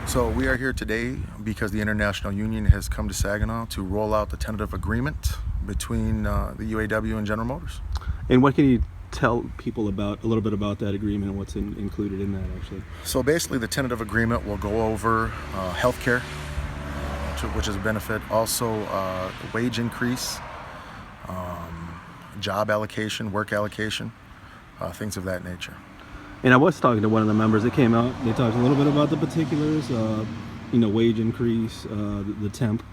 So we are here today because the International Union has come to Saginaw to roll out the tentative agreement between the UAW and General Motors. And what can you tell people about a little bit about that agreement and what's included in that actually? So basically the tentative agreement will go over health care, which is a benefit, also wage increase, job allocation, work allocation, things of that nature. And I was talking to one of the members that came out. They talked a little bit about the particulars, wage increase, the temp,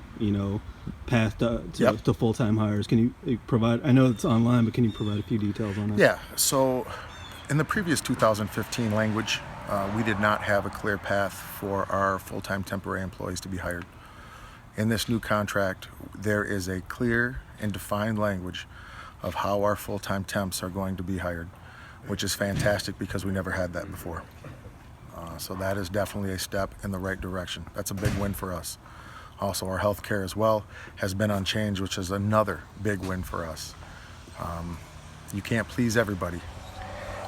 path to full-time hires. Can you provide, I know it's online, but can you provide a few details on that? Yeah, so in the previous 2015 language, we did not have a clear path for our full-time temporary employees to be hired. In this new contract, there is a clear and defined language of how our full-time temps are going to be hired, which is fantastic because we never had that before. So that is definitely a step in the right direction. That's a big win for us. Also, our health care as well has been unchanged, which is another big win for us. You can't please everybody,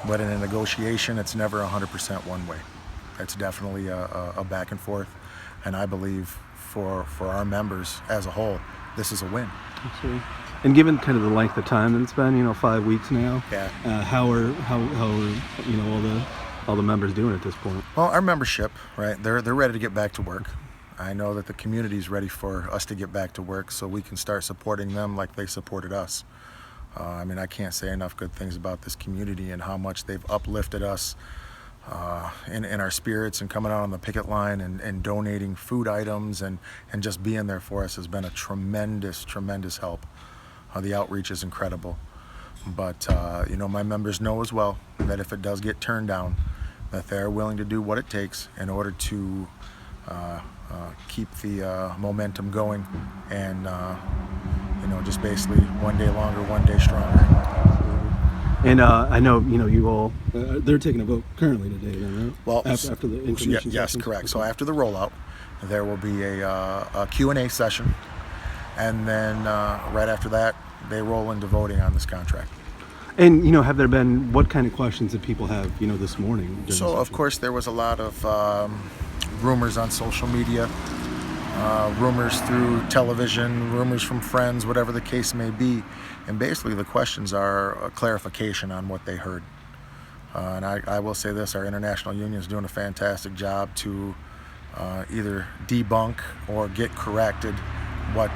but in a negotiation, it's never 100% one way. It's definitely a back and forth, and I believe for our members as a whole, this is a win. Absolutely. And given kind of the length of time that it's been, 5 weeks now, yeah. How are all the members doing at this point? Well, our membership, right? They're ready to get back to work. I know that the community is ready for us to get back to work, so we can start supporting them like they supported us. I can't say enough good things about this community and how much they've uplifted us in our spirits, and coming out on the picket line and donating food items and just being there for us has been a tremendous help. The outreach is incredible. But, my members know as well that if it does get turned down, that they're willing to do what it takes in order to keep the momentum going and, just basically one day longer, one day stronger. And I know, you all, they're taking a vote currently today, then, right? Well, after the information yes, session? correct. Okay. So after the rollout, there will be a Q&A session, and then right after that, they roll into voting on this contract. And, have there been, what kind of questions did people have, this morning? So, of course, there was a lot of rumors on social media, rumors through television, rumors from friends, whatever the case may be. And basically the questions are a clarification on what they heard. And I will say this, our International Union is doing a fantastic job to either debunk or get corrected what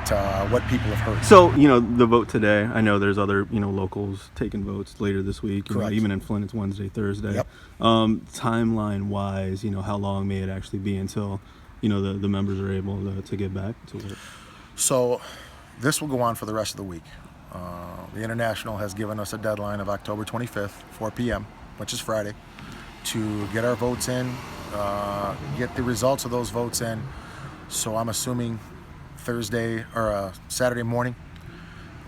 people have heard. So, the vote today, I know there's other, locals taking votes later this week. Correct. Even in Flint, it's Wednesday, Thursday. Yep. Timeline-wise, how long may it actually be until, the members are able to get back to work? So, this will go on for the rest of the week. The International has given us a deadline of October 25th, 4 p.m., which is Friday, to get our votes in, get the results of those votes in. So I'm assuming Thursday or Saturday morning,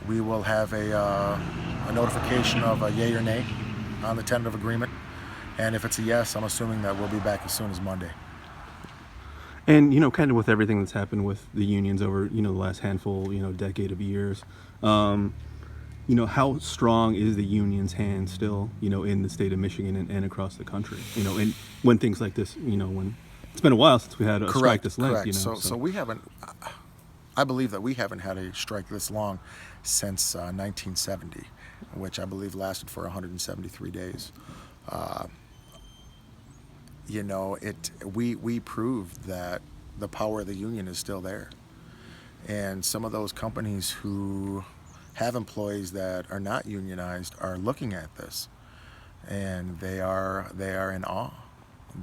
we will have a notification of a yay or nay on the tentative agreement. And if it's a yes, I'm assuming that we'll be back as soon as Monday. And, kind of with everything that's happened with the unions over, the last handful, decade of years, how strong is the union's hand still, in the state of Michigan and across the country, and when things like this, when it's been a while since we had a strike this length, Correct. So we haven't, I believe that we haven't had a strike this long since 1970, which I believe lasted for 173 days. We proved that the power of the union is still there. And some of those companies who have employees that are not unionized are looking at this, and they are in awe.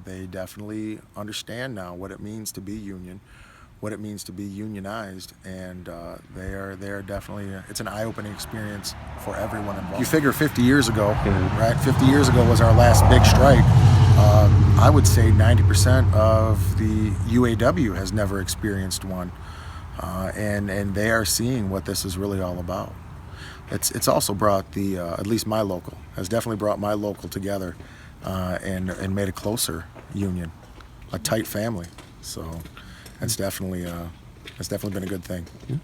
They definitely understand now what it means to be union, what it means to be unionized, and they are definitely, it's an eye-opening experience for everyone involved. You figure 50 years ago, right? 50 years ago was our last big strike. I would say 90% of the UAW has never experienced one, and they are seeing what this is really all about. It's also brought at least my local, has definitely brought my local together and made a closer union, a tight family. So it's definitely been a good thing. Yeah.